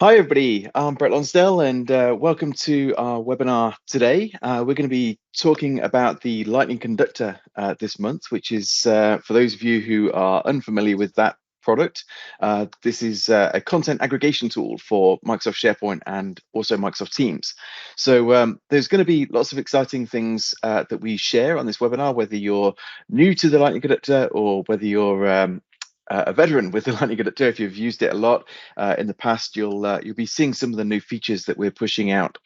Hi, everybody. I'm Brett Lonsdale, and welcome to our webinar today. We're going to be talking about the Lightning Conductor this month, which is, for those of you who are unfamiliar with that product, this is a content aggregation tool for Microsoft SharePoint and also Microsoft Teams. So there's going to be lots of exciting things that we share on this webinar, whether you're new to the Lightning Conductor or whether you're a veteran with the Lightning Conductor. If you've used it a lot in the past, you'll be seeing some of the new features that we're pushing out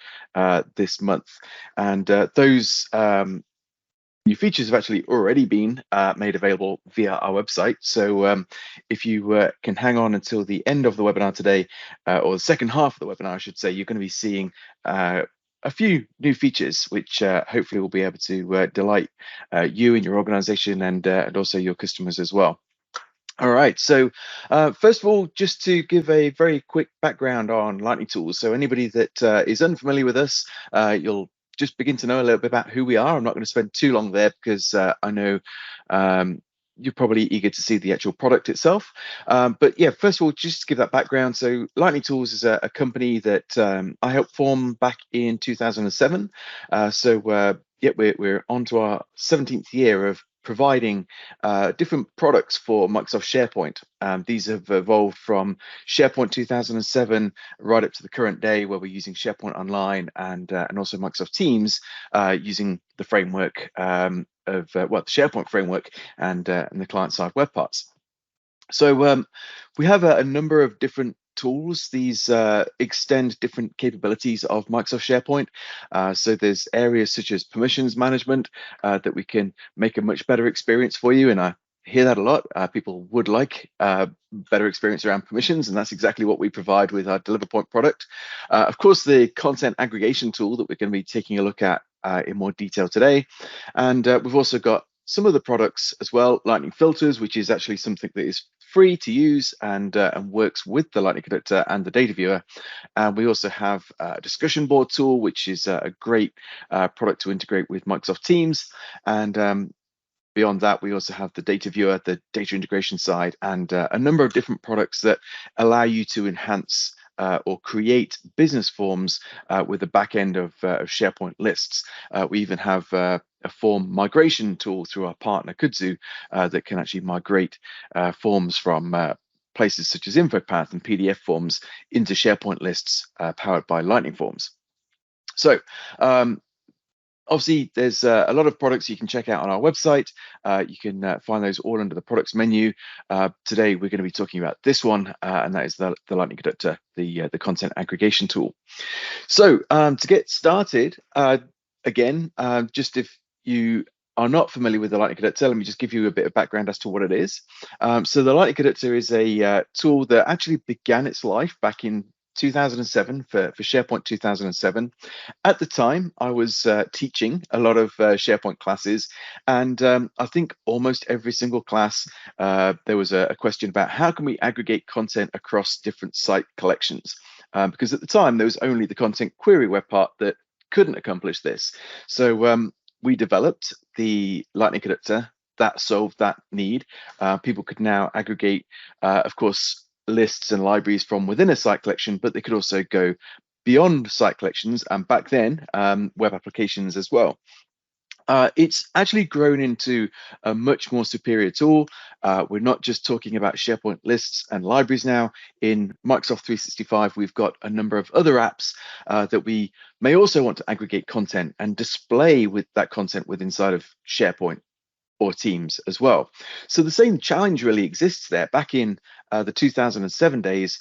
this month, and those new features have actually already been made available via our website. So if you can hang on until the end of the webinar today, or the second half of the webinar, I should say, you're going to be seeing a few new features which hopefully will be able to delight you and your organization and also your customers as well. All right, so first of all, just to give a very quick background on Lightning Tools. So anybody that is unfamiliar with us, you'll just begin to know a little bit about who we are. I'm not going to spend too long there because I know you're probably eager to see the actual product itself. But yeah, first of all, just to give that background. So Lightning Tools is a company that I helped form back in 2007. Yeah, we're on to our 17th year of providing different products for Microsoft SharePoint. These have evolved from SharePoint 2007 right up to the current day, where we're using SharePoint Online and also Microsoft Teams using the framework of the SharePoint framework and the client-side web parts. So we have a number of different tools. These extend different capabilities of Microsoft SharePoint. So there's areas such as permissions management that we can make a much better experience for you. And I hear that a lot. People would like better experience around permissions, and that's exactly what we provide with our DeliverPoint product. Of course, the content aggregation tool that we're going to be taking a look at in more detail today. And we've also got some of the products as well, Lightning Filters, which is actually something that is free to use and works with the Lightning Conductor and the data viewer. And we also have a discussion board tool, which is a great product to integrate with Microsoft Teams. And beyond that, we also have the data viewer, the data integration side, and a number of different products that allow you to enhance or create business forms with the back end of SharePoint lists. We even have a form migration tool through our partner Kudzu that can actually migrate forms from places such as InfoPath and PDF forms into SharePoint lists powered by Lightning Forms. So obviously, there's a lot of products you can check out on our website. You can find those all under the products menu. Today, we're going to be talking about this one, and that is the Lightning Conductor, the content aggregation tool. So to get started, again, just if you are not familiar with the Lightning Conductor, let me just give you a bit of background as to what it is. So the Lightning Conductor is a tool that actually began its life back in 2007 for SharePoint 2007. At the time, I was teaching a lot of SharePoint classes, and I think almost every single class there was a question about how can we aggregate content across different site collections, because at the time there was only the content query web part that couldn't accomplish this. So we developed the Lightning Conductor that solved that need. People could now aggregate, of course, lists and libraries from within a site collection, but they could also go beyond site collections and back then web applications as well. It's actually grown into a much more superior tool. We're not just talking about SharePoint lists and libraries now. In Microsoft 365, we've got a number of other apps that we may also want to aggregate content and display with that content within inside of SharePoint or Teams as well. So the same challenge really exists there. Back in the 2007 days,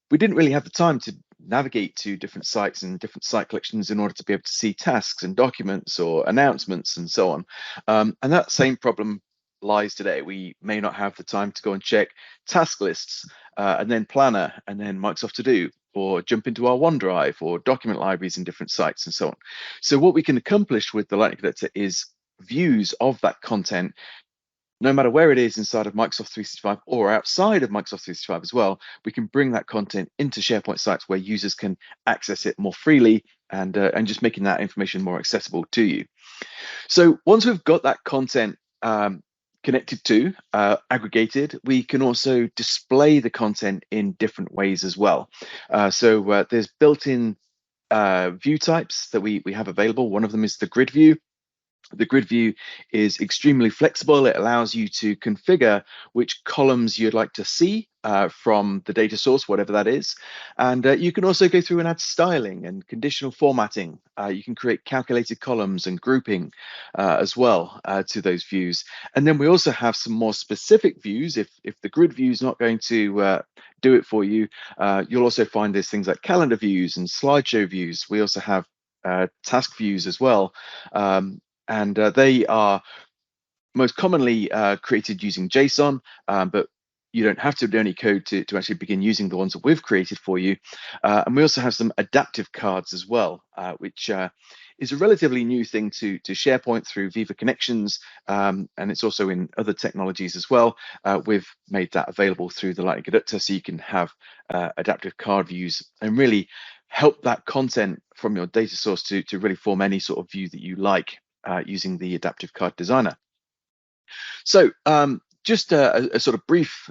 we didn't really have the time to navigate to different sites and different site collections in order to be able to see tasks and documents or announcements and so on. And that same problem lies today. We may not have the time to go and check task lists and then Planner and then Microsoft To Do, or jump into our OneDrive or document libraries in different sites and so on. So what we can accomplish with the Lightning Conductor is views of that content, no matter where it is inside of Microsoft 365 or outside of Microsoft 365 as well. We can bring that content into SharePoint sites where users can access it more freely and just making that information more accessible to you. So once we've got that content connected to, aggregated, we can also display the content in different ways as well. So there's built-in view types that we have available. One of them is the grid view. The grid view is extremely flexible. It allows you to configure which columns you'd like to see from the data source, whatever that is. And you can also go through and add styling and conditional formatting. You can create calculated columns and grouping as well to those views. And then we also have some more specific views. If the grid view is not going to do it for you, you'll also find there's things like calendar views and slideshow views. We also have task views as well. And they are most commonly created using JSON, but you don't have to do any code to actually begin using the ones that we've created for you. And we also have some adaptive cards as well, which is a relatively new thing to SharePoint through Viva Connections, and it's also in other technologies as well. We've made that available through the Lightning Conductor, so you can have adaptive card views and really help that content from your data source to really form any sort of view that you like using the adaptive card designer. So just a sort of brief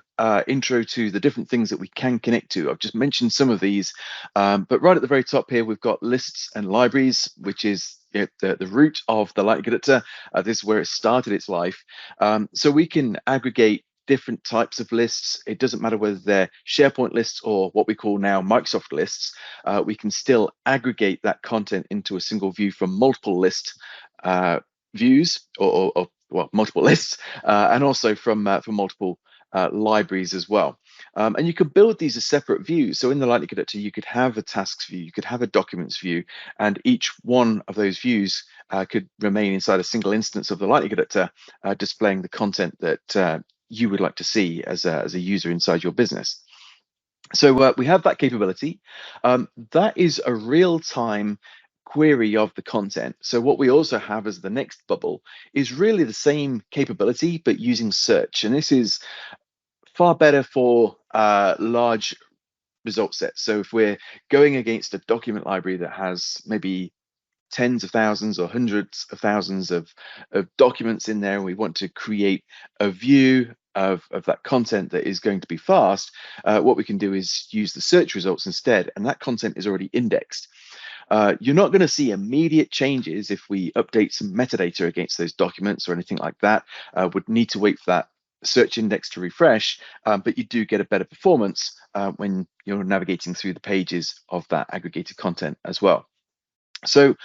intro to the different things that we can connect to. I've just mentioned some of these, but right at the very top here, we've got lists and libraries, which is the root of the Lightning Conductor. This is where it started its life. So we can aggregate different types of lists. It doesn't matter whether they're SharePoint lists or what we call now Microsoft lists. We can still aggregate that content into a single view from multiple list views or well, multiple lists, and also from multiple libraries as well. And you could build these as separate views. So in the Lightning Conductor, you could have a tasks view, you could have a documents view, and each one of those views could remain inside a single instance of the Lightning Conductor, displaying the content that you would like to see as a user inside your business. So we have that capability. That is a real-time query of the content. So what we also have as the next bubble is really the same capability, but using search. And this is far better for large result sets. So if we're going against a document library that has maybe tens of thousands or hundreds of thousands of documents in there, and we want to create a view of that content that is going to be fast, what we can do is use the search results instead, and that content is already indexed. You're not going to see immediate changes if we update some metadata against those documents or anything like that. Would need to wait for that search index to refresh, but you do get a better performance when you're navigating through the pages of that aggregated content as well. So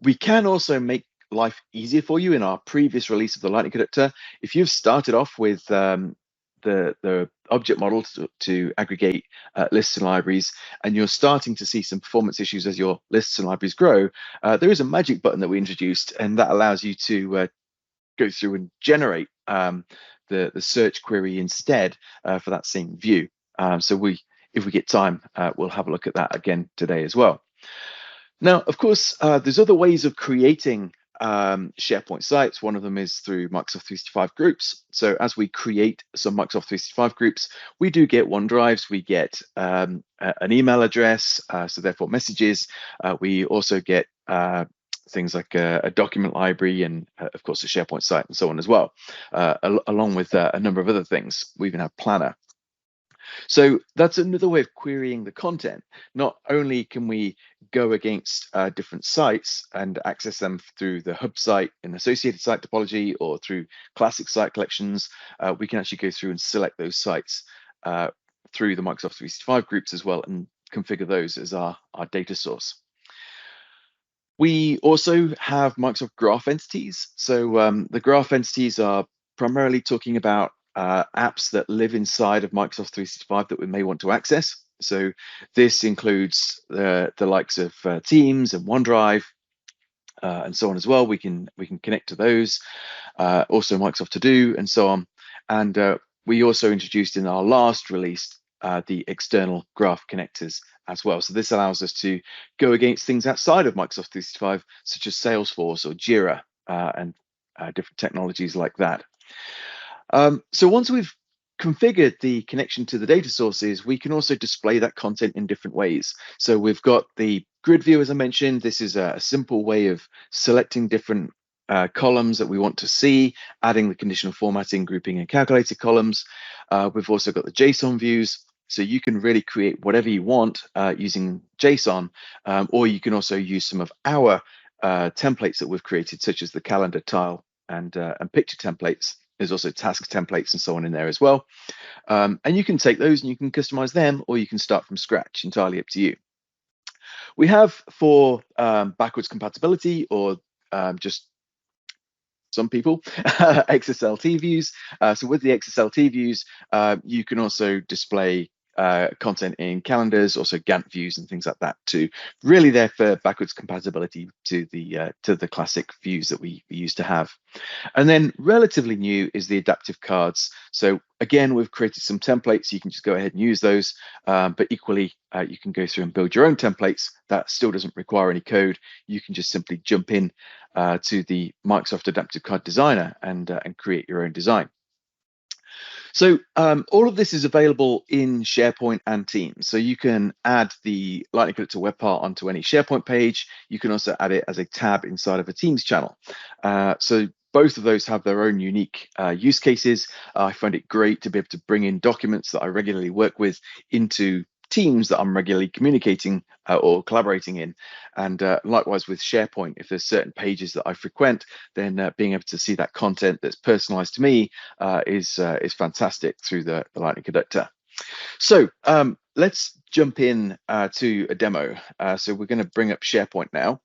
we can also make life easier for you in our previous release of the Lightning Conductor. If you've started off with the object model to aggregate lists and libraries, and you're starting to see some performance issues as your lists and libraries grow, there is a magic button that we introduced, and that allows you to go through and generate the search query instead for that same view. So if we get time, we'll have a look at that again today as well. Now, of course, there's other ways of creating SharePoint sites. One of them is through Microsoft 365 groups. So as we create some Microsoft 365 groups, we do get OneDrives, we get an email address, so therefore messages. We also get things like a document library and, of course, a SharePoint site and so on as well, along with a number of other things. We even have Planner. So that's another way of querying the content. Not only can we go against different sites and access them through the hub site and associated site topology or through classic site collections, we can actually go through and select those sites through the Microsoft 365 groups as well and configure those as our data source. We also have Microsoft Graph entities. So the graph entities are primarily talking about apps that live inside of Microsoft 365 that we may want to access. So this includes the likes of Teams and OneDrive and so on as well. We can connect to those. Also Microsoft To Do and so on. And we also introduced in our last release the external graph connectors as well. So this allows us to go against things outside of Microsoft 365, such as Salesforce or JIRA and different technologies like that. So once we've configured the connection to the data sources, we can also display that content in different ways. So we've got the grid view, as I mentioned. This is a simple way of selecting different columns that we want to see, adding the conditional formatting, grouping, and calculated columns. We've also got the JSON views, so you can really create whatever you want using JSON, or you can also use some of our templates that we've created, such as the calendar tile and picture templates. There's also task templates and so on in there as well. And you can take those and you can customize them, or you can start from scratch, entirely up to you. We have for backwards compatibility, or just some people, XSLT views. So with the XSLT views, you can also display content in calendars, also Gantt views and things like that too. Really there for backwards compatibility to the classic views that we used to have. And then relatively new is the adaptive cards. So again, we've created some templates. You can just go ahead and use those, but equally, you can go through and build your own templates. That still doesn't require any code. You can just simply jump in to the Microsoft Adaptive Card Designer and create your own design. So all of this is available in SharePoint and Teams. So you can add the Lightning Conductor web part onto any SharePoint page. You can also add it as a tab inside of a Teams channel. So both of those have their own unique use cases. I find it great to be able to bring in documents that I regularly work with into Teams that I'm regularly communicating or collaborating in. And likewise with SharePoint, if there's certain pages that I frequent, then being able to see that content that's personalized to me is fantastic through the Lightning Conductor. So let's jump in to a demo. So we're going to bring up SharePoint now.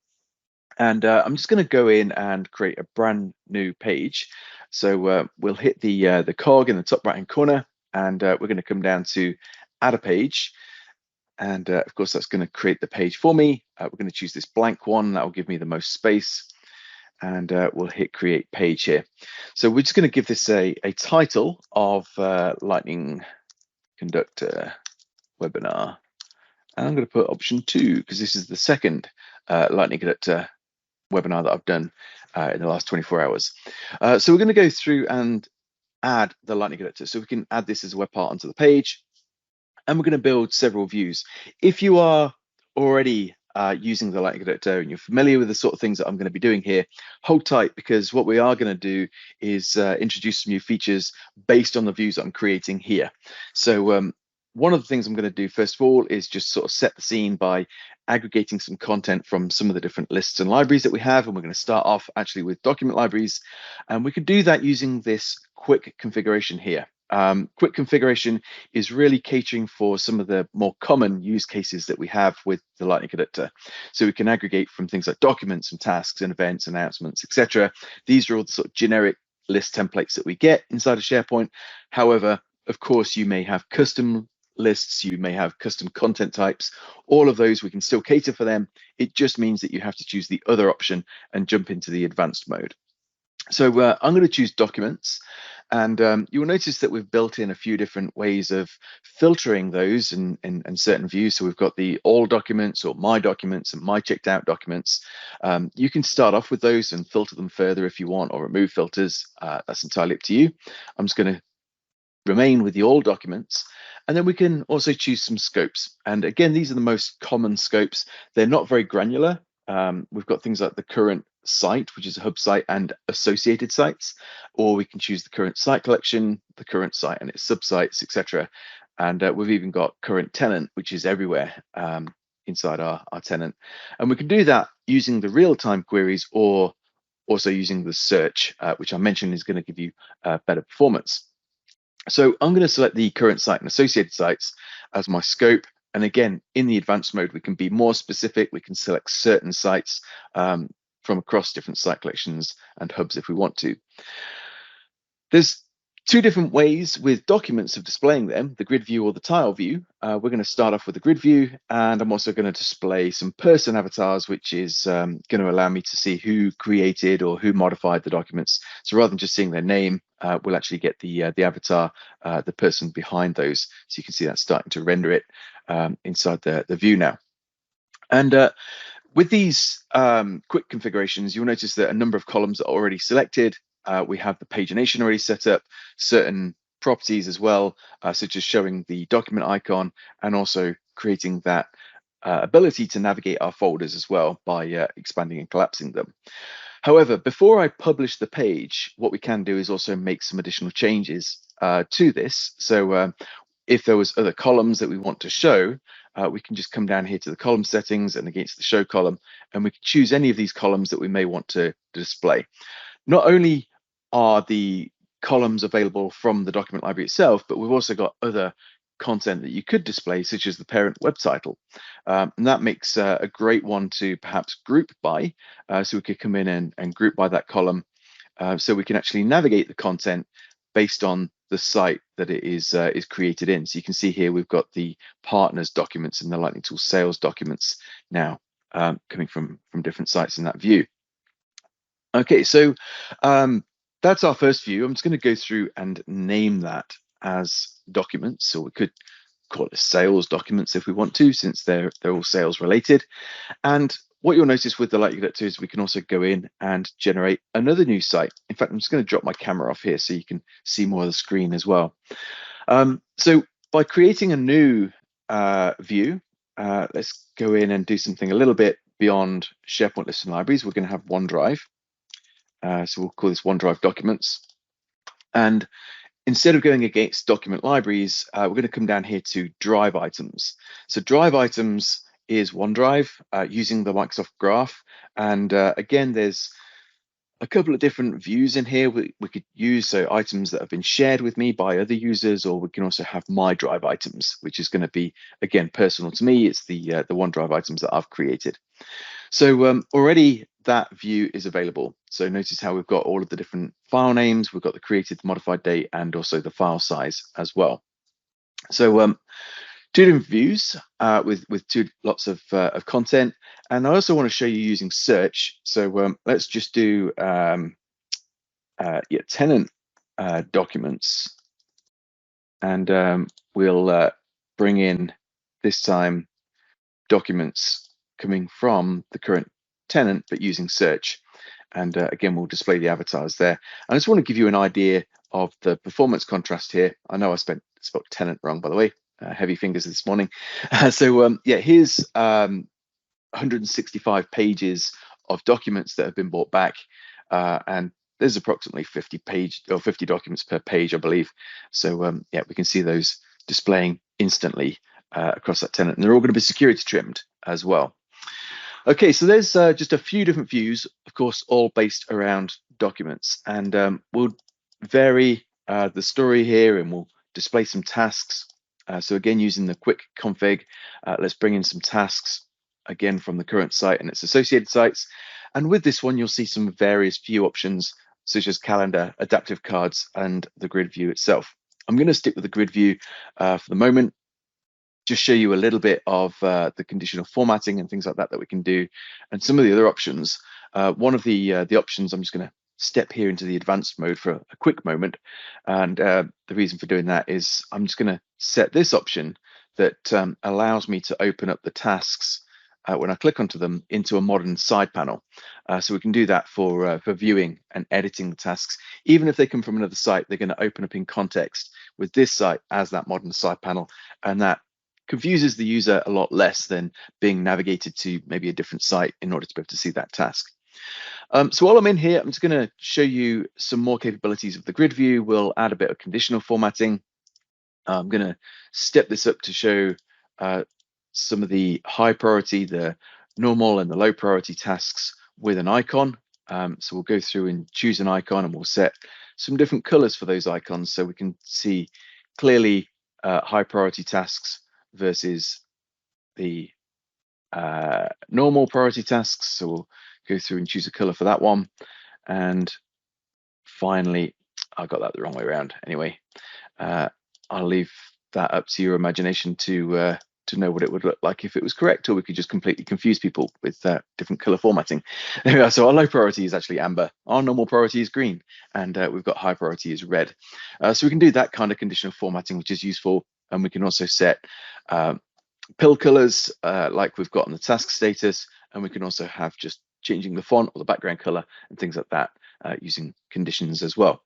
And I'm just going to go in and create a brand new page. So we'll hit the cog in the top right hand corner, and we're going to come down to add a page. And of course, that's going to create the page for me. We're going to choose this blank one. That will give me the most space. And we'll hit create page here. So we're just going to give this a title of Lightning Conductor webinar. And I'm going to put option 2 because this is the second Lightning Conductor webinar that I've done in the last 24 hours. So we're going to go through and add the Lightning Conductor. So we can add this as a web part onto the page. And we're going to build several views. If you are already using the Lightning Conductor and you're familiar with the sort of things that I'm going to be doing here, hold tight, because what we are going to do is introduce some new features based on the views that I'm creating here. So one of the things I'm going to do first of all is just sort of set the scene by aggregating some content from some of the different lists and libraries that we have. And we're going to start off actually with document libraries. And we can do that using this quick configuration here. Quick configuration is really catering for some of the more common use cases that we have with the Lightning Conductor. So we can aggregate from things like documents and tasks and events, announcements, etc. These are all the sort of generic list templates that we get inside of SharePoint. However, of course, you may have custom lists, you may have custom content types. All of those, we can still cater for them. It just means that you have to choose the other option and jump into the advanced mode. So I'm going to choose documents, and you'll notice that we've built in a few different ways of filtering those in certain views. So we've got the all documents or my documents and my checked out documents. You can start off with those and filter them further if you want, or remove filters. That's entirely up to you. I'm just going to remain with the all documents, and then we can also choose some scopes. And again, these are the most common scopes. They're not very granular. We've got things like the current site, which is a hub site, and associated sites, or we can choose the current site collection, the current site and its subsites, etc. And we've even got current tenant, which is everywhere inside our tenant. And we can do that using the real-time queries, or also using the search, which I mentioned is going to give you better performance. So I'm going to select the current site and associated sites as my scope. And again, in the advanced mode, we can be more specific. We can select certain sites from across different site collections and hubs if we want to. There's two different ways with documents of displaying them, the grid view or the tile view. We're going to start off with the grid view, and I'm also going to display some person avatars, which is going to allow me to see who created or who modified the documents. So rather than just seeing their name, we'll actually get the avatar, the person behind those. So you can see that starting to render it inside the view now. And with these quick configurations, you'll notice that a number of columns are already selected. We have the pagination already set up, certain properties as well, such as showing the document icon and also creating that ability to navigate our folders as well by expanding and collapsing them. However, before I publish the page, what we can do is also make some additional changes to this. So if there was other columns that we want to show, we can just come down here to the column settings and against the show column, and we can choose any of these columns that we may want to display. Not only are the columns available from the document library itself, but we've also got other content that you could display, such as the parent web title. And that makes a great one to perhaps group by. So we could come in and group by that column, so we can actually navigate the content based on the site that it is created in. So you can see here we've got the partners documents and the Lightning Tool sales documents now coming from different sites in that view. Okay, so that's our first view. I'm just going to go through and name that as documents. So we could call it sales documents if we want to, since they're all sales related. And what you'll notice with the Lightning Conductor is we can also go in and generate another new site. In fact, I'm just going to drop my camera off here so you can see more of the screen as well. So by creating a new view, let's go in and do something a little bit beyond SharePoint lists and libraries. We're going to have OneDrive. So we'll call this OneDrive Documents. And instead of going against document libraries, we're going to come down here to Drive Items. So Drive Items is OneDrive using the Microsoft Graph. And again, there's a couple of different views in here we could use. So items that have been shared with me by other users, or we can also have My Drive Items, which is going to be, again, personal to me. It's the OneDrive items that I've created. So already that view is available. So notice how we've got all of the different file names. We've got the created, modified date, and also the file size as well. So two different views with lots of content. And I also want to show you using search. So let's just do tenant documents, and we'll bring in this time documents coming from the current tenant, but using search. And again, we'll display the avatars there. I just want to give you an idea of the performance contrast here. I know I spelled tenant wrong, by the way. Heavy fingers this morning. Yeah, here's 165 pages of documents that have been brought back, and there's approximately 50 documents per page, I believe. So yeah, we can see those displaying instantly across that tenant, and they're all going to be security trimmed as well. Okay, so there's just a few different views, of course, all based around documents, and we'll vary the story here, and we'll display some tasks. So again, using the quick config, let's bring in some tasks, again, from the current site and its associated sites. And with this one, you'll see some various view options, such as calendar, adaptive cards, and the grid view itself. I'm going to stick with the grid view for the moment, just show you a little bit of the conditional formatting and things like that we can do, and some of the other options. One of the options, I'm just going to step here into the advanced mode for a quick moment, and the reason for doing that is I'm just going to set this option that allows me to open up the tasks when I click onto them into a modern side panel. So we can do that for viewing and editing the tasks. Even if they come from another site, they're going to open up in context with this site as that modern side panel, and that confuses the user a lot less than being navigated to maybe a different site in order to be able to see that task. So while I'm in here, I'm just going to show you some more capabilities of the grid view. We'll add a bit of conditional formatting. I'm going to step this up to show some of the high priority, the normal and the low priority tasks with an icon. So we'll go through and choose an icon, and we'll set some different colors for those icons so we can see clearly high priority tasks versus the normal priority tasks. So we'll go through and choose a color for that one. And finally, I got that the wrong way around. Anyway, I'll leave that up to your imagination to know what it would look like if it was correct, or we could just completely confuse people with different color formatting. There we are. So our low priority is actually amber, our normal priority is green, and we've got high priority is red. So we can do that kind of conditional formatting, which is useful. And we can also set pill colors like we've got on the task status, and we can also have just changing the font or the background color and things like that using conditions as well.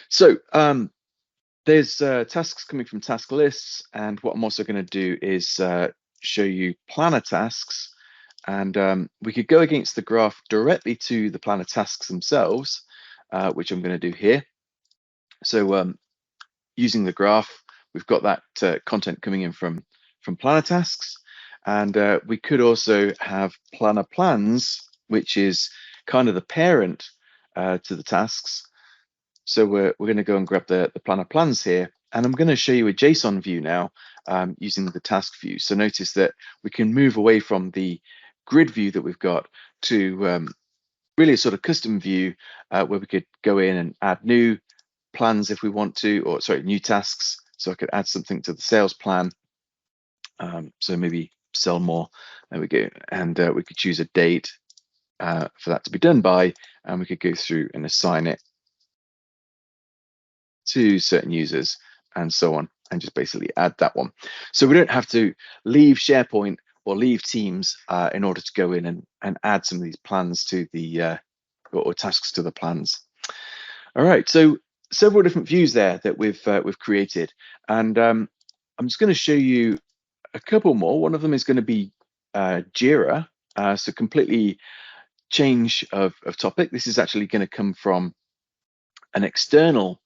So there's tasks coming from task lists, and what I'm also going to do is show you planner tasks And we could go against the graph directly to the planner tasks themselves, which I'm going to do here. So using the graph, we've got that content coming in from planner tasks, and we could also have planner plans, which is kind of the parent to the tasks. So we're going to go and grab the planner plans here, and I'm going to show you a JSON view now using the task view. So notice that we can move away from the grid view that we've got to really a sort of custom view where we could go in and add new plans if we want to, or sorry, new tasks. So I could add something to the sales plan. So maybe sell more. There we go. And we could choose a date for that to be done by, and we could go through and assign it to certain users and so on, and just basically add that one. So we don't have to leave SharePoint or leave Teams in order to go in and add some of these plans to the or tasks to the plans. All right, so several different views there that we've created, and I'm just going to show you a couple more. One of them is going to be JIRA, so completely change of topic. This is actually going to come from an external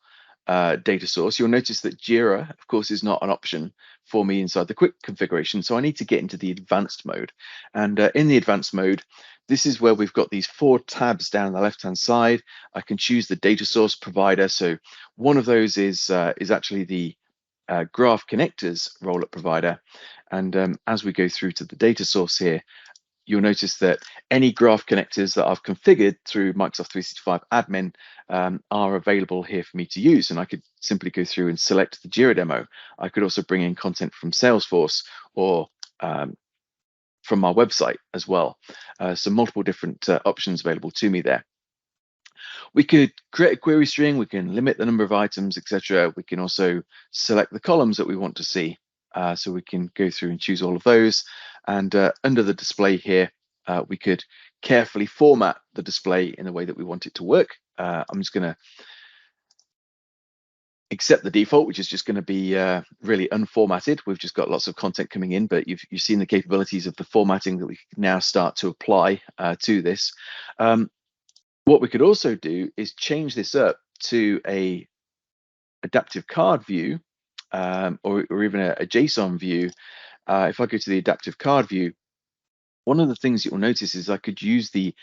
data source. You'll notice that JIRA, of course, is not an option for me inside the quick configuration. So I need to get into the advanced mode. And in the advanced mode, this is where we've got these 4 tabs down the left-hand side. I can choose the data source provider. So one of those is actually the graph connectors rollup provider. And as we go through to the data source here, you'll notice that any graph connectors that I've configured through Microsoft 365 admin are available here for me to use. And I could simply go through and select the JIRA demo. I could also bring in content from Salesforce or from our website as well. So multiple different options available to me there. We could create a query string, we can limit the number of items, etc. We can also select the columns that we want to see. So we can go through and choose all of those. And under the display here, we could carefully format the display in the way that we want it to work. I'm just going to accept the default, which is just going to be really unformatted. We've just got lots of content coming in, but you've seen the capabilities of the formatting that we can now start to apply to this. What we could also do is change this up to a adaptive card view or even a JSON view. If I go to the adaptive card view, one of the things you'll notice is I could use the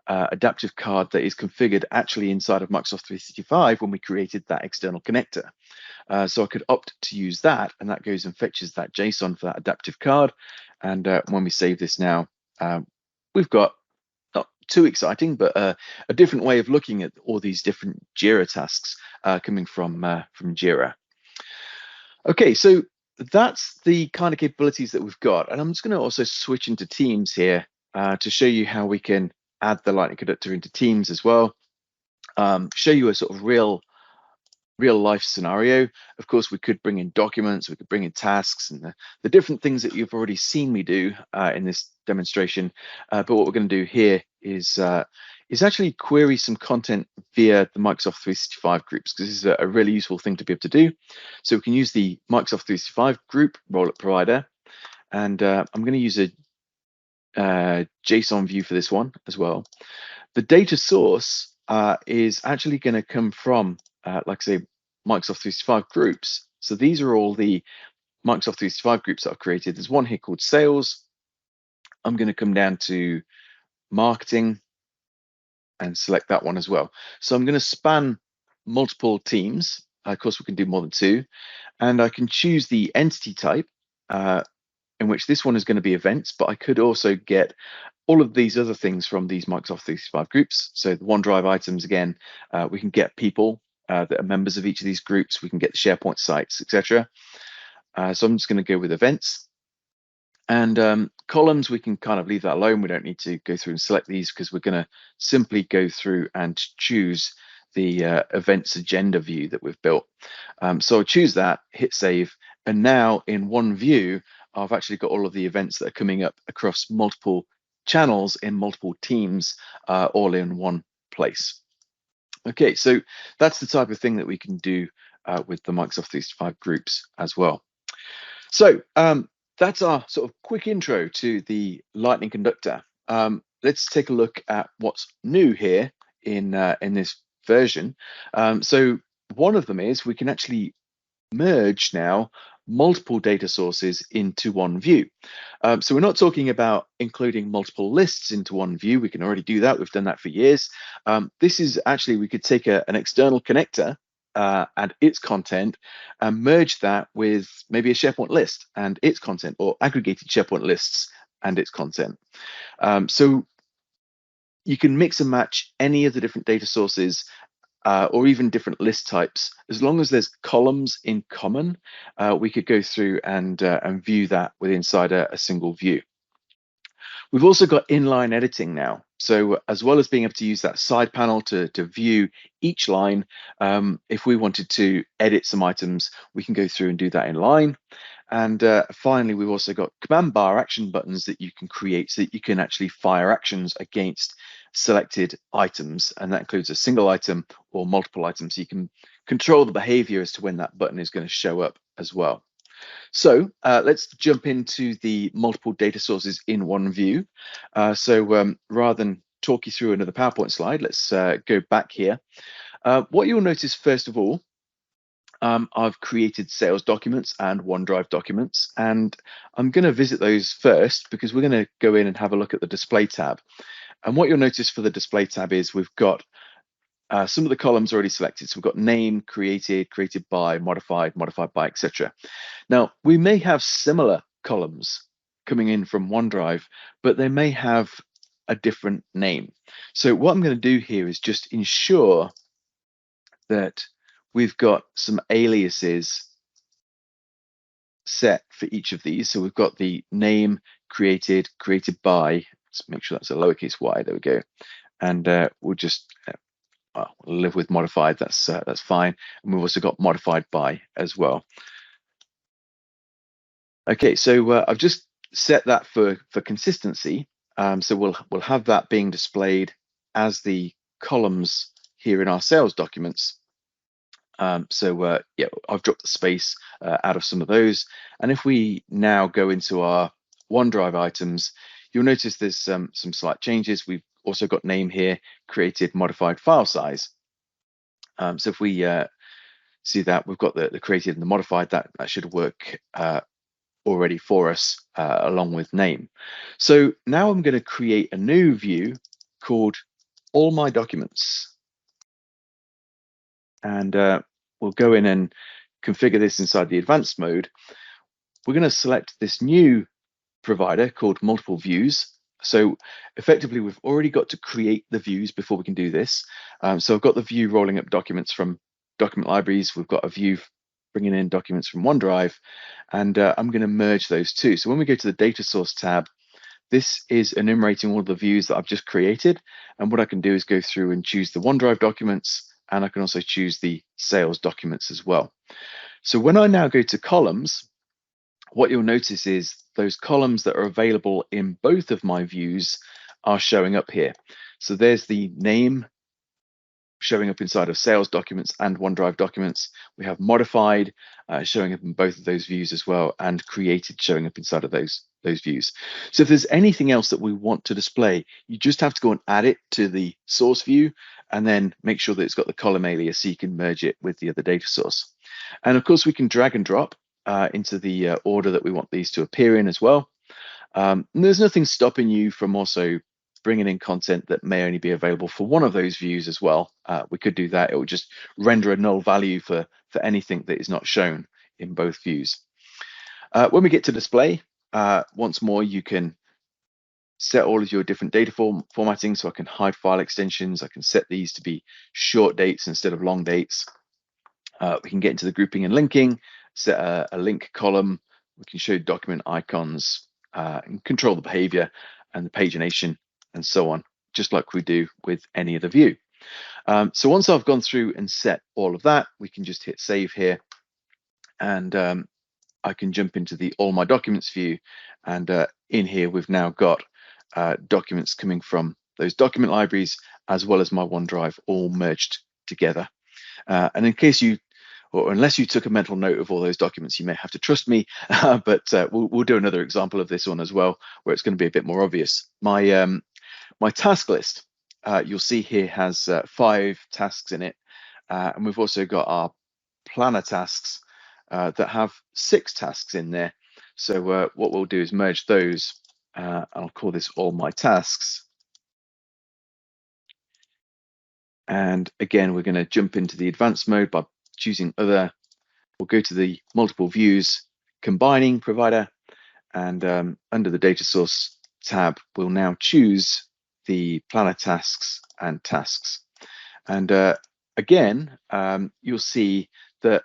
adaptive card that is configured actually inside of Microsoft 365 when we created that external connector. So I could opt to use that, and that goes and fetches that JSON for that adaptive card. And when we save this now, we've got not too exciting, but a different way of looking at all these different JIRA tasks coming from JIRA. Okay, so that's the kind of capabilities that we've got. And I'm just going to also switch into Teams here to show you how we can add the Lightning Conductor into Teams as well. Show you a sort of real life scenario. Of course, we could bring in documents, we could bring in tasks, and the different things that you've already seen me do in this demonstration. But what we're going to do here is actually query some content via the Microsoft 365 groups, because this is a really useful thing to be able to do. So we can use the Microsoft 365 group rollup provider, and I'm going to use a JSON view for this one as well. The data source is actually going to come from, like I say, Microsoft 365 groups. So these are all the Microsoft 365 groups that I've created. There's one here called sales. I'm going to come down to marketing and select that one as well. So I'm going to span multiple teams. Of course, we can do more than 2. And I can choose the entity type, in which this one is going to be events, but I could also get all of these other things from these Microsoft 365 groups. So the OneDrive items, again, we can get people that are members of each of these groups. We can get the SharePoint sites, etc. So I'm just going to go with events. And columns, we can kind of leave that alone. We don't need to go through and select these because we're going to simply go through and choose the events agenda view that we've built. So I'll choose that, hit save, and now in one view, I've actually got all of the events that are coming up across multiple channels in multiple teams, all in one place. Okay, so that's the type of thing that we can do with the Microsoft 365 groups as well. So that's our sort of quick intro to the Lightning Conductor. Let's take a look at what's new here in this version. So one of them is we can actually merge now multiple data sources into one view. So we're not talking about including multiple lists into one view. We can already do that. We've done that for years. This is actually, we could take an external connector and its content and merge that with maybe a SharePoint list and its content, or aggregated SharePoint lists and its content. So you can mix and match any of the different data sources or even different list types. As long as there's columns in common, we could go through and view that with inside a single view. We've also got inline editing now. So as well as being able to use that side panel to view each line, if we wanted to edit some items, we can go through and do that in line. And finally, we've also got command bar action buttons that you can create so that you can actually fire actions against selected items. And that includes a single item or multiple items. So you can control the behavior as to when that button is going to show up as well. So let's jump into the multiple data sources in one view. Rather than talk you through another PowerPoint slide, let's go back here. What you'll notice, first of all, I've created sales documents and OneDrive documents, and I'm going to visit those first because we're going to go in and have a look at the display tab. And what you'll notice for the display tab is we've got some of the columns already selected. So we've got name, created, created by, modified, modified by, etc. Now, we may have similar columns coming in from OneDrive, but they may have a different name. So what I'm going to do here is just ensure that we've got some aliases set for each of these. So we've got the name, created, created by. Let's make sure that's a lowercase y. There we go. And we'll just live with modified. That's fine. And we've also got modified by as well. Okay, so I've just set that for consistency. So we'll have that being displayed as the columns here in our sales documents. Yeah, I've dropped the space out of some of those. And if we now go into our OneDrive items, you'll notice there's some slight changes. We've also got name here, created, modified, file size. So if we see that, we've got the created and the modified, that should work already for us along with name. So now I'm going to create a new view called All My Documents. And we'll go in and configure this inside the advanced mode. We're going to select this new provider called multiple views. So effectively, we've already got to create the views before we can do this. So I've got the view rolling up documents from document libraries. We've got a view bringing in documents from OneDrive, and I'm going to merge those two. So when we go to the data source tab, this is enumerating all of the views that I've just created. And what I can do is go through and choose the OneDrive documents, and I can also choose the sales documents as well. So when I now go to columns, what you'll notice is those columns that are available in both of my views are showing up here. So there's the name showing up inside of sales documents and OneDrive documents. We have modified showing up in both of those views as well, and created showing up inside of those views. So if there's anything else that we want to display, you just have to go and add it to the source view and then make sure that it's got the column alias so you can merge it with the other data source. And of course, we can drag and drop into the order that we want these to appear in as well. And there's nothing stopping you from also bringing in content that may only be available for one of those views as well. We could do that. It will just render a null value for anything that is not shown in both views. When we get to display, once more, you can set all of your different data formatting. So I can hide file extensions. I can set these to be short dates instead of long dates. We can get into the grouping and linking, set a link column. We can show document icons and control the behavior and the pagination and so on, just like we do with any other view. So once I've gone through and set all of that, we can just hit save here, and I can jump into the All My Documents view. And in here, we've now got documents coming from those document libraries, as well as my OneDrive, all merged together. And in case you or unless you took a mental note of all those documents, you may have to trust me, but we'll do another example of this one as well, where it's going to be a bit more obvious. My task list, you'll see here, has 5 tasks in it, and we've also got our planner tasks that have 6 tasks in there. So what we'll do is merge those. I'll call this all my tasks. And again, we're going to jump into the advanced mode by choosing other. We'll go to the multiple views, combining provider, and under the data source tab, we'll now choose the planner tasks and tasks. And again, you'll see that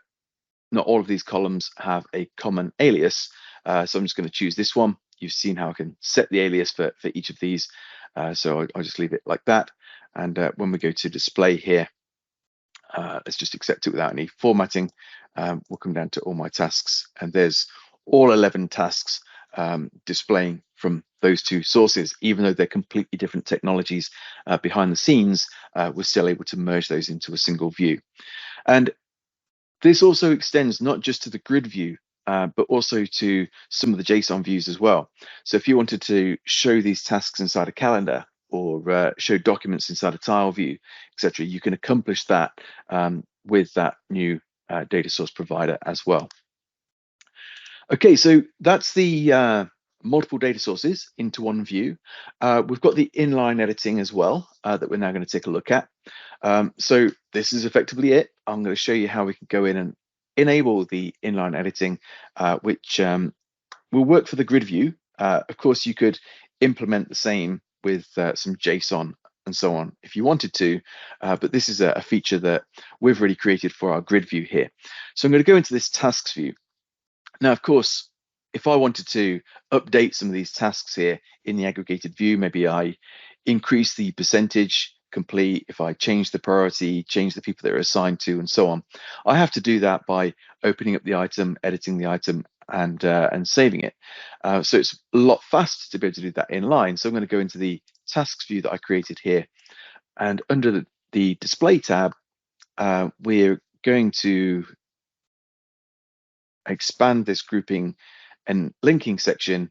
not all of these columns have a common alias. So I'm just going to choose this one. You've seen how I can set the alias for each of these. So I'll just leave it like that. And when we go to display here, let's just accept it without any formatting. We'll come down to all my tasks, and there's all 11 tasks displaying from those 2 sources. Even though they're completely different technologies behind the scenes, we're still able to merge those into a single view. And this also extends not just to the grid view, but also to some of the JSON views as well. So if you wanted to show these tasks inside a calendar, or show documents inside a tile view, etc., you can accomplish that with that new data source provider as well. Okay, so that's the multiple data sources into one view. We've got the inline editing as well that we're now going to take a look at. So this is effectively it. I'm going to show you how we can go in and enable the inline editing, which will work for the grid view. Of course, you could implement the same with some JSON and so on if you wanted to, but this is a feature that we've already created for our grid view here. So I'm going to go into this tasks view. Now, of course, if I wanted to update some of these tasks here in the aggregated view, maybe I increase the percentage complete, if I change the priority, change the people that are assigned to, and so on, I have to do that by opening up the item, editing the item, and saving it. So it's a lot faster to be able to do that in line. So I'm going to go into the tasks view that I created here, and under the display tab, we're going to expand this grouping and linking section,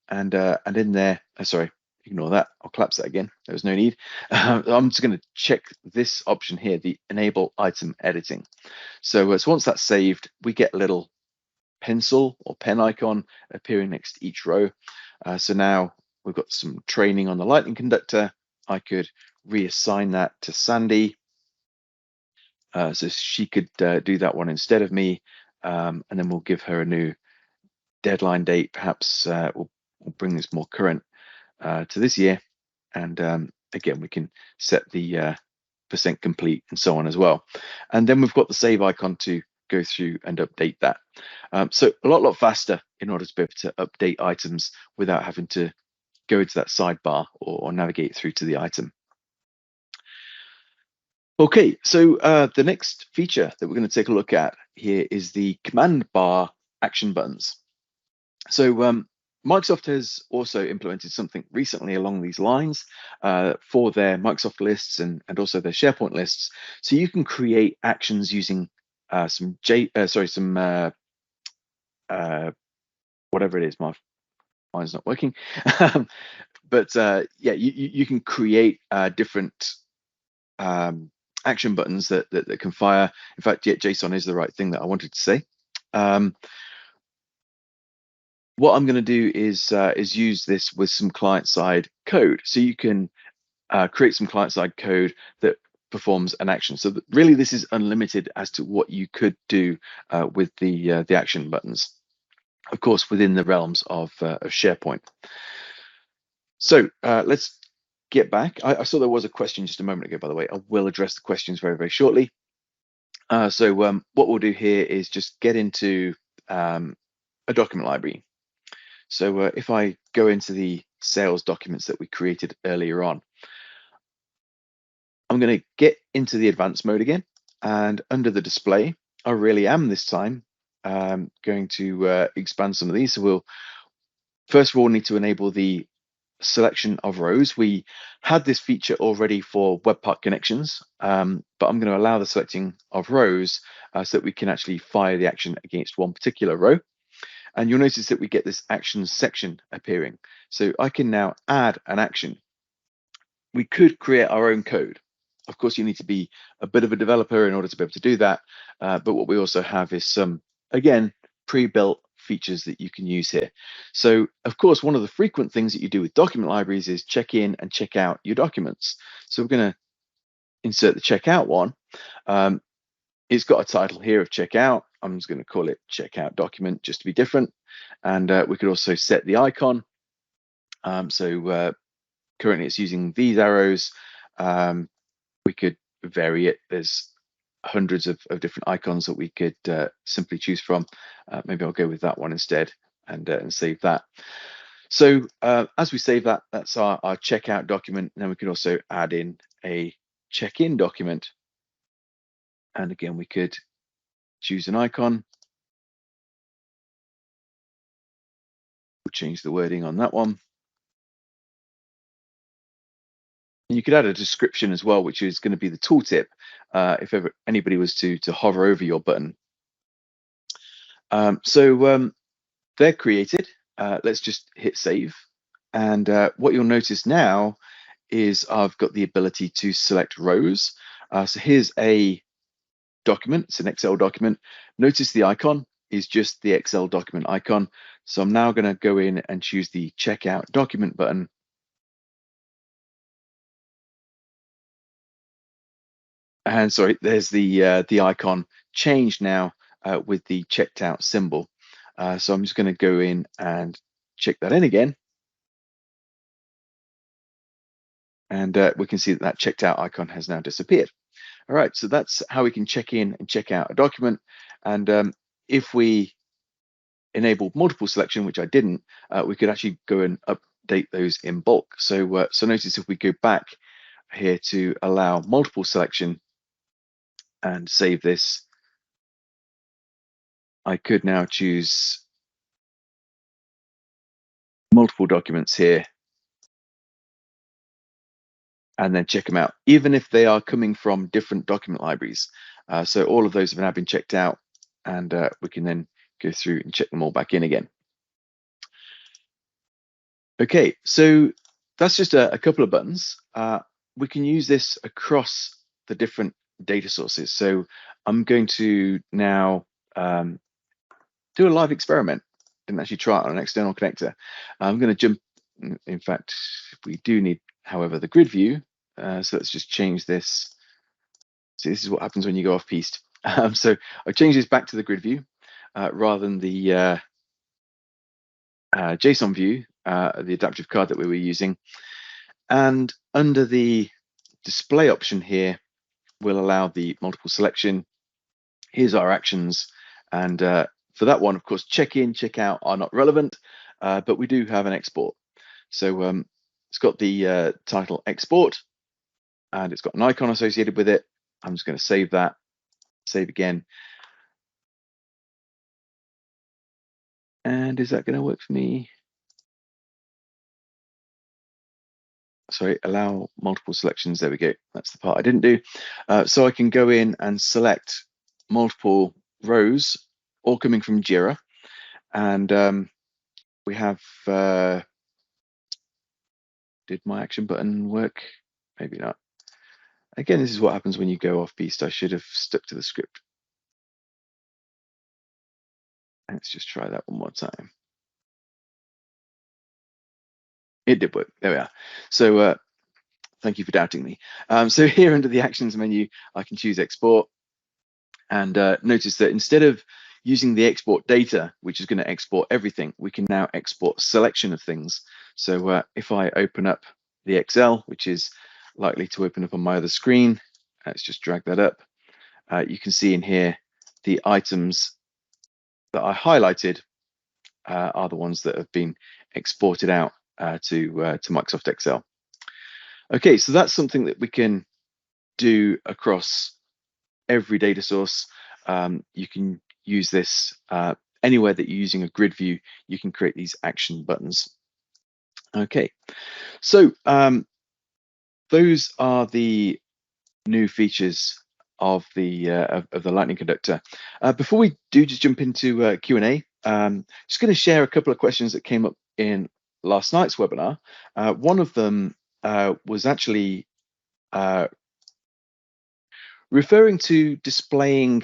and in there, sorry, ignore that. I'll collapse that again. There was no need. I'm just going to check this option here, the enable item editing. So once that's saved, we get a little pencil or pen icon appearing next to each row. So now we've got some training on the Lightning Conductor. I could reassign that to Sandy, so she could do that one instead of me, and then we'll give her a new deadline date. Perhaps we'll bring this more current to this year, and again, we can set the percent complete and so on as well. And then we've got the save icon to go through and update that. So a lot faster in order to be able to update items without having to go into that sidebar or navigate through to the item. Okay, so the next feature that we're going to take a look at here is the command bar action buttons. So Microsoft has also implemented something recently along these lines for their Microsoft lists and also their SharePoint lists. So you can create actions using some whatever it is. Mine's not working, but yeah, you can create different action buttons that can fire. In fact, yeah, JSON is the right thing that I wanted to say. What I'm going to do is use this with some client-side code. So you can create some client-side code that performs an action. So really, this is unlimited as to what you could do with the action buttons, of course, within the realms of SharePoint. So let's get back. I saw there was a question just a moment ago, by the way. I will address the questions very, very shortly. So what we'll do here is just get into a document library. So if I go into the sales documents that we created earlier on, I'm going to get into the advanced mode again, and under the display, I really am this time going to expand some of these. So we'll first of all need to enable the selection of rows. We had this feature already for Webpack connections, but I'm going to allow the selecting of rows so that we can actually fire the action against one particular row. And you'll notice that we get this actions section appearing. So I can now add an action. We could create our own code. Of course, you need to be a bit of a developer in order to be able to do that. But what we also have is some, again, pre-built features that you can use here. So, of course, one of the frequent things that you do with document libraries is check in and check out your documents. So we're going to insert the checkout one. It's got a title here of checkout. I'm just going to call it checkout document just to be different. And we could also set the icon. Currently it's using these arrows. We could vary it. There's hundreds of different icons that we could simply choose from. Maybe I'll go with that one instead and save that. So as we save that, that's our checkout document. And then we can also add in a check-in document. And again, we could choose an icon. We'll change the wording on that one. And you could add a description as well, which is going to be the tooltip if ever anybody was to hover over your button. They're created. Let's just hit save. And what you'll notice now is I've got the ability to select rows. So here's a document. It's an Excel document. Notice the icon is just the Excel document icon. So I'm now going to go in and choose the checkout document button. And sorry, there's the icon changed now with the checked out symbol. So I'm just going to go in and check that in again. And we can see that checked out icon has now disappeared. All right, so that's how we can check in and check out a document. And if we enabled multiple selection, which I didn't, we could actually go and update those in bulk. So, so notice if we go back here to allow multiple selection and save this, I could now choose multiple documents here and then check them out, even if they are coming from different document libraries. So all of those have now been checked out, and we can then go through and check them all back in again. Okay, so that's just a couple of buttons. We can use this across the different data sources. So I'm going to now do a live experiment. Didn't actually try it on an external connector. I'm going to jump. In fact, we do need, however, the grid view. So let's just change this. So this is what happens when you go off piste. So I change this back to the grid view rather than the JSON view, the adaptive card that we were using. And under the display option here, we'll allow the multiple selection. Here's our actions. And for that one, of course, check in, check out are not relevant, but we do have an export. So it's got the title export, and it's got an icon associated with it. I'm just going to save that, save again. And is that going to work for me? Sorry, allow multiple selections. There we go. That's the part I didn't do. So I can go in and select multiple rows, all coming from JIRA. And we have, did my action button work? Maybe not. Again, this is what happens when you go off piste. I should have stuck to the script. Let's just try that one more time. It did work. There we are. So thank you for doubting me. So here under the actions menu, I can choose export. And notice that instead of using the export data, which is going to export everything, we can now export a selection of things. So if I open up the Excel, which is likely to open up on my other screen, let's just drag that up. You can see in here the items that I highlighted are the ones that have been exported out to Microsoft Excel. Okay, so that's something that we can do across every data source. You can use this anywhere that you're using a grid view. You can create these action buttons. Okay, so those are the new features of the Lightning Conductor. Before we do just jump into Q&A, just going to share a couple of questions that came up in last night's webinar. One of them was actually referring to displaying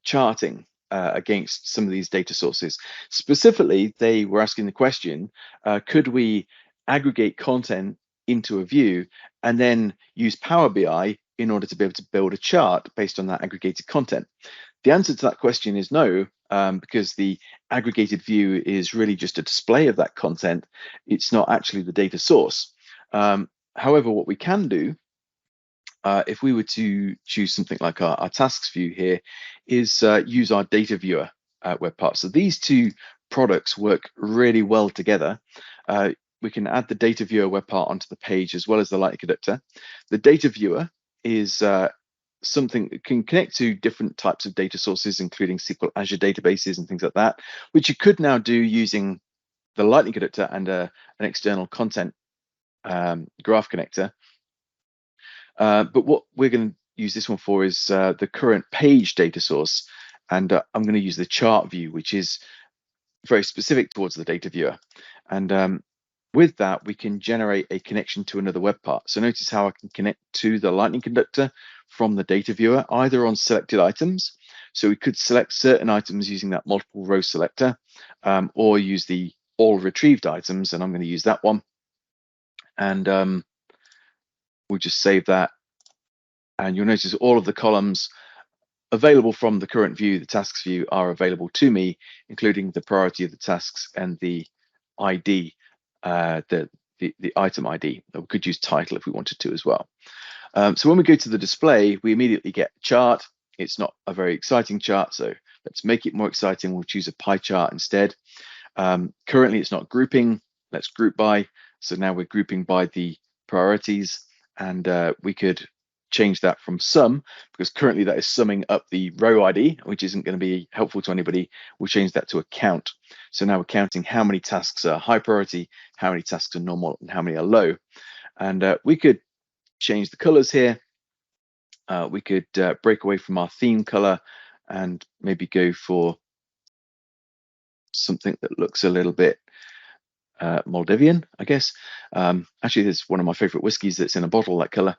charting against some of these data sources. Specifically, they were asking the question, could we aggregate content into a view and then use Power BI in order to be able to build a chart based on that aggregated content? The answer to that question is no, because the aggregated view is really just a display of that content. It's not actually the data source. However, what we can do, if we were to choose something like our tasks view here, is use our data viewer web part. So these two products work really well together. We can add the data viewer web part onto the page as well as the Lightning Conductor. The data viewer is something that can connect to different types of data sources, including SQL Azure databases and things like that, which you could now do using the Lightning Conductor and an external content graph connector. But what we're going to use this one for is the current page data source. And I'm going to use the chart view, which is very specific towards the data viewer. And with that, we can generate a connection to another web part. So notice how I can connect to the Lightning Conductor from the data viewer, either on selected items. So we could select certain items using that multiple row selector, or use the all retrieved items. And I'm going to use that one. And we'll just save that. And you'll notice all of the columns available from the current view, the tasks view, are available to me, including the priority of the tasks and the ID, the item ID. We could use title if we wanted to as well. So when we go to the display, we immediately get a chart. It's not a very exciting chart, so let's make it more exciting. We'll choose a pie chart instead. Currently, it's not grouping. Let's group by. So now we're grouping by the priorities, and we could change that from sum, because currently that is summing up the row ID, which isn't going to be helpful to anybody. We'll change that to a count. So now we're counting how many tasks are high priority, how many tasks are normal, and how many are low. And we could change the colors here. We could break away from our theme color and maybe go for something that looks a little bit Moldavian, I guess. Actually, there's one of my favorite whiskies that's in a bottle, that color.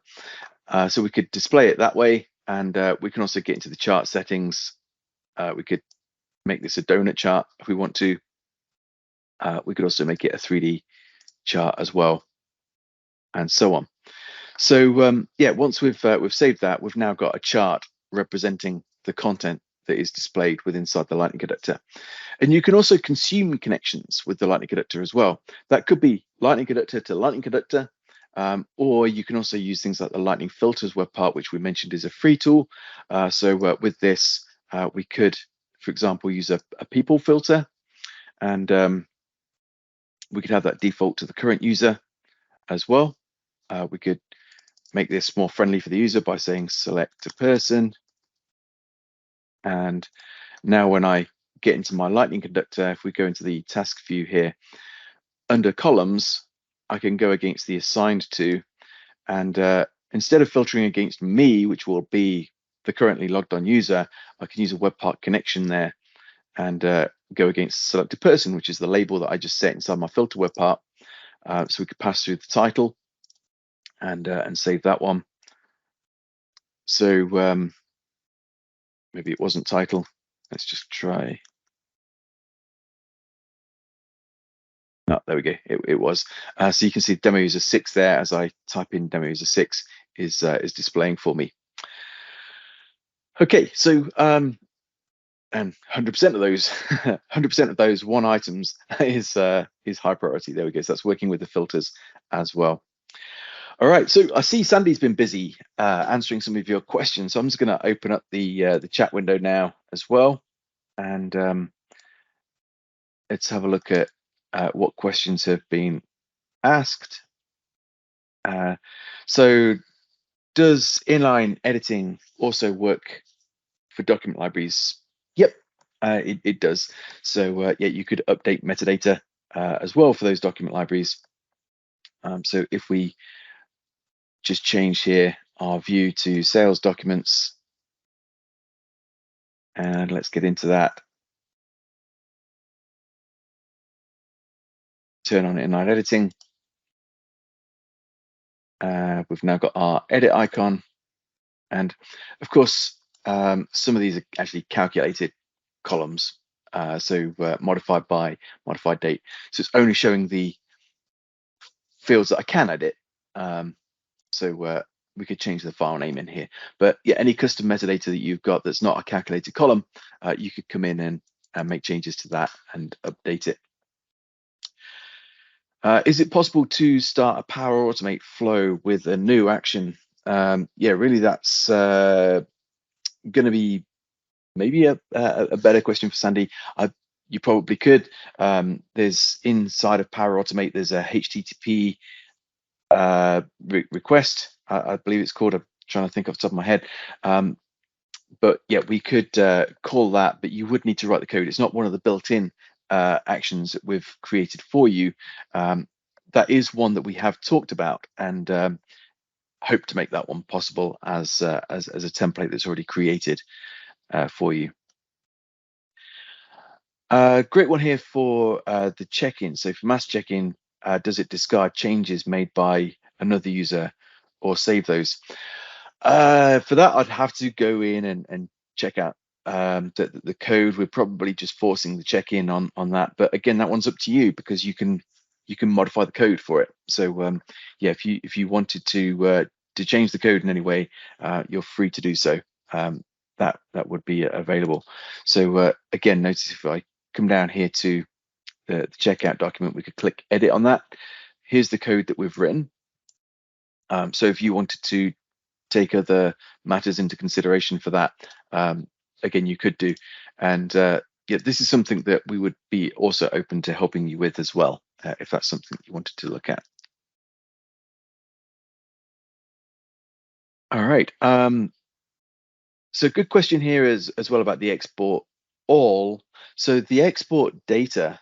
So we could display it that way, and we can also get into the chart settings. We could make this a donut chart if we want to. We could also make it a 3D chart as well, and so on. So yeah, once we've saved that, we've now got a chart representing the content that is displayed within inside the Lightning Conductor. And you can also consume connections with the Lightning Conductor as well. That could be Lightning Conductor to Lightning Conductor, or you can also use things like the Lightning Filters web part, which we mentioned is a free tool. So with this, we could, for example, use a people filter, and we could have that default to the current user as well. We could make this more friendly for the user by saying select a person. And now when I get into my Lightning Conductor, if we go into the task view here, under columns, I can go against the assigned to, and instead of filtering against me, which will be the currently logged on user, I can use a web part connection there and go against select a person, which is the label that I just set inside my filter web part. So we could pass through the title and save that one. So maybe it wasn't title. Let's just try. No, there we go. It was. So you can see demo user 6 there. As I type in demo user 6 is displaying for me. Okay, so and 100% of those, 100% of those one items is high priority. There we go. So that's working with the filters as well. All right, so I see Sandy's been busy answering some of your questions. So I'm just going to open up the chat window now as well, and let's have a look at what questions have been asked. So does inline editing also work for document libraries? Yep, it does. So yeah, you could update metadata as well for those document libraries. So if we just change here our view to sales documents, and let's get into that. Turn on inline editing. We've now got our edit icon, and of course, some of these are actually calculated columns, so modified by modified date. So it's only showing the fields that I can edit. So we could change the file name in here, but yeah, any custom metadata that you've got that's not a calculated column, you could come in and make changes to that and update it. Is it possible to start a Power Automate flow with a new action? Yeah, really, that's going to be maybe a better question for Sandy. You probably could. There's inside of Power Automate, there's a HTTP request. I believe it's called. I'm trying to think off the top of my head. But yeah, we could call that, but you would need to write the code. It's not one of the built-in actions that we've created for you. That is one that we have talked about, and hope to make that one possible as a template that's already created for you. Great one here for the check-in. So for mass check-in, does it discard changes made by another user or save those? For that, I'd have to go in and check out the code. We're probably just forcing the check-in on that. But again, that one's up to you, because you can modify the code for it. So yeah, if you wanted to change the code in any way, you're free to do so. That would be available. So again, notice if I come down here to the checkout document, we could click edit on that. Here's the code that we've written. So if you wanted to take other matters into consideration for that, again, you could do. And yeah, this is something that we would be also open to helping you with as well, if that's something you wanted to look at. All right. So good question here as well about the export all. So the export data,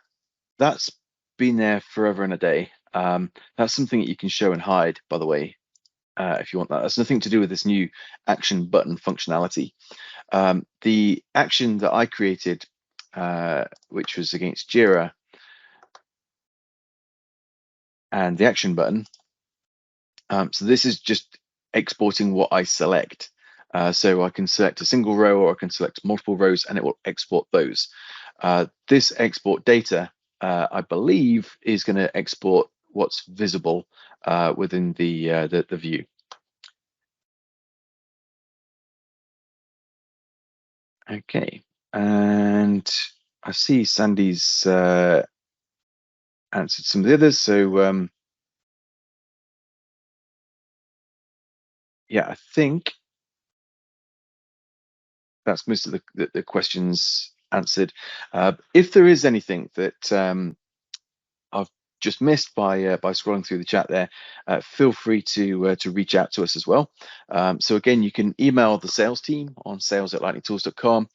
that's been there forever and a day. That's something that you can show and hide, by the way, if you want that. That's nothing to do with this new action button functionality. The action that I created, which was against JIRA, and the action button. So this is just exporting what I select. So I can select a single row, or I can select multiple rows, and it will export those. This export data, I believe, is going to export what's visible within the view. Okay, and I see Sandy's answered some of the others. So yeah, I think that's most of the questions answered. If there is anything that I've just missed by scrolling through the chat there, feel free to reach out to us as well. So again, you can email the sales team on sales@lightningtools.com.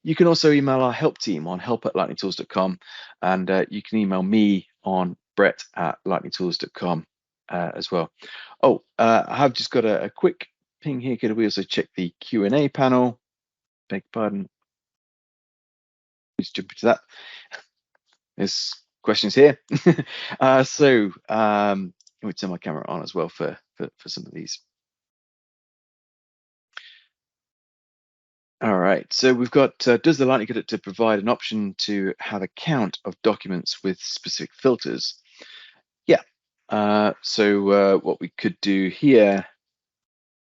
You can also email our help team on help@lightningtools.com, and you can email me on brett@lightningtools.com as well. Oh, I have just got a quick ping here. Could we also check the Q&A panel? Beg your pardon. Let's jump into that. There's questions here. So let me turn my camera on as well for some of these. All right, so we've got, does the Lightning Conductor provide an option to have a count of documents with specific filters? Yeah, so what we could do here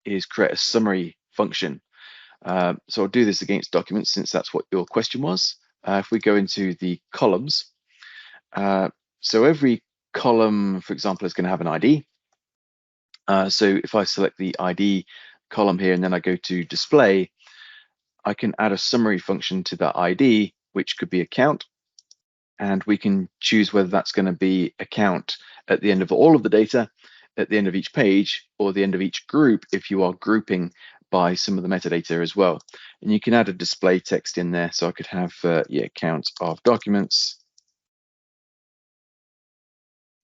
is create a summary function. So I'll do this against documents, since that's what your question was. If we go into the columns, so every column, for example, is going to have an ID. So if I select the ID column here, and then I go to display, I can add a summary function to that ID, which could be a count, and we can choose whether that's going to be a count at the end of all of the data, at the end of each page, or the end of each group if you are grouping by some of the metadata as well. And you can add a display text in there, so I could have yeah, count of documents,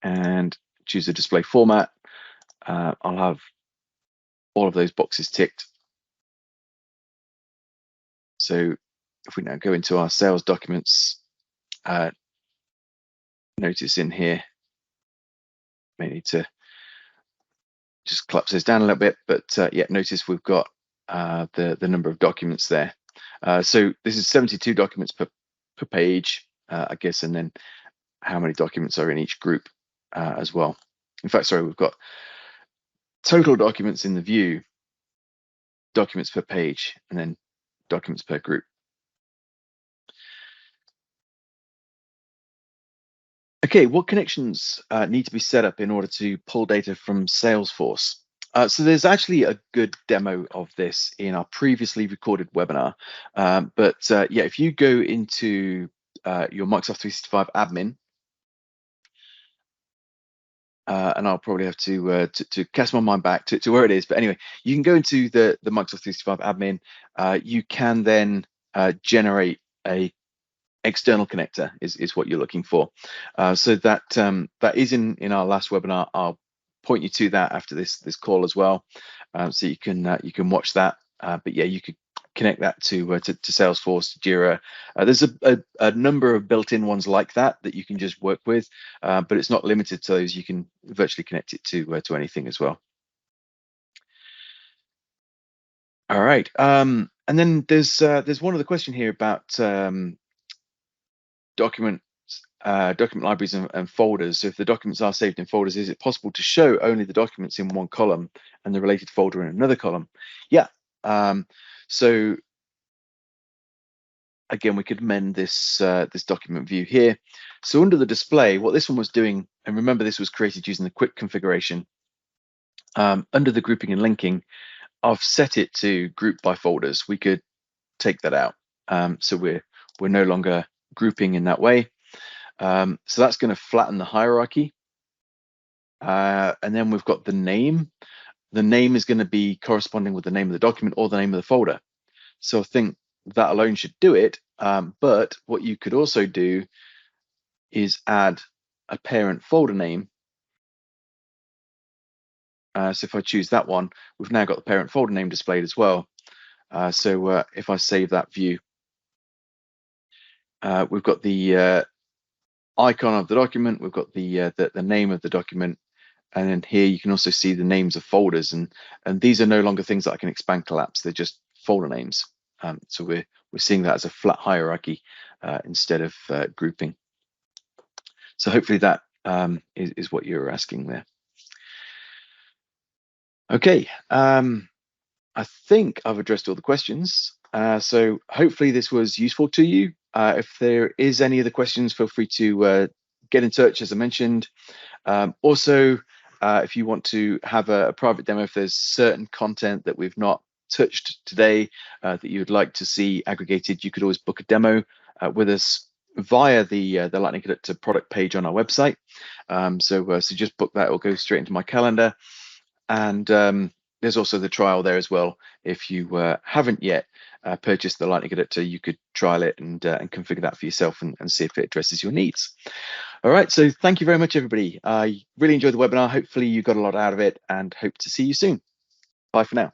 and choose a display format. I'll have all of those boxes ticked. So if we now go into our sales documents, notice in here, may need to just collapse this down a little bit, but yeah, notice we've got the number of documents there. So this is 72 documents per page, I guess, and then how many documents are in each group as well. In fact, sorry, we've got total documents in the view, documents per page, and then documents per group. Okay, what connections need to be set up in order to pull data from Salesforce? So there's actually a good demo of this in our previously recorded webinar. But yeah, if you go into your Microsoft 365 admin, and I'll probably have to cast my mind back to where it is. But anyway, you can go into the Microsoft 365 admin. You can then generate a external connector is what you're looking for. So that that is in our last webinar. I'll point you to that after this call as well, so you can watch that. But yeah, you could connect that to Salesforce, JIRA. There's a number of built-in ones like that you can just work with, but it's not limited to those. You can virtually connect it to anything as well. All right, and then there's one other question here about document libraries and folders. So if the documents are saved in folders, is it possible to show only the documents in one column and the related folder in another column? Yeah. So again, we could amend this this document view here. So under the display, what this one was doing, and remember this was created using the quick configuration, under the grouping and linking, I've set it to group by folders. We could take that out. So we're no longer grouping in that way. So that's going to flatten the hierarchy. And then we've got the name. The name is going to be corresponding with the name of the document or the name of the folder. So I think that alone should do it. But what you could also do is add a parent folder name. So if I choose that one, we've now got the parent folder name displayed as well. So if I save that view, we've got the icon of the document, we've got the name of the document, and then here you can also see the names of folders, and these are no longer things that I can expand collapse. They're just folder names. So we're seeing that as a flat hierarchy instead of grouping. So hopefully that is what you're asking there. Okay, I think I've addressed all the questions. So hopefully this was useful to you. If there is any other questions, feel free to get in touch, as I mentioned. Also, if you want to have a private demo, if there's certain content that we've not touched today that you would like to see aggregated, you could always book a demo with us via the Lightning Conductor product page on our website. So just book that. It'll go straight into my calendar. And there's also the trial there as well. If you haven't yet purchased the Lightning Conductor, you could trial it and configure that for yourself and see if it addresses your needs. All right, so thank you very much, everybody. I really enjoyed the webinar. Hopefully you got a lot out of it and hope to see you soon. Bye for now.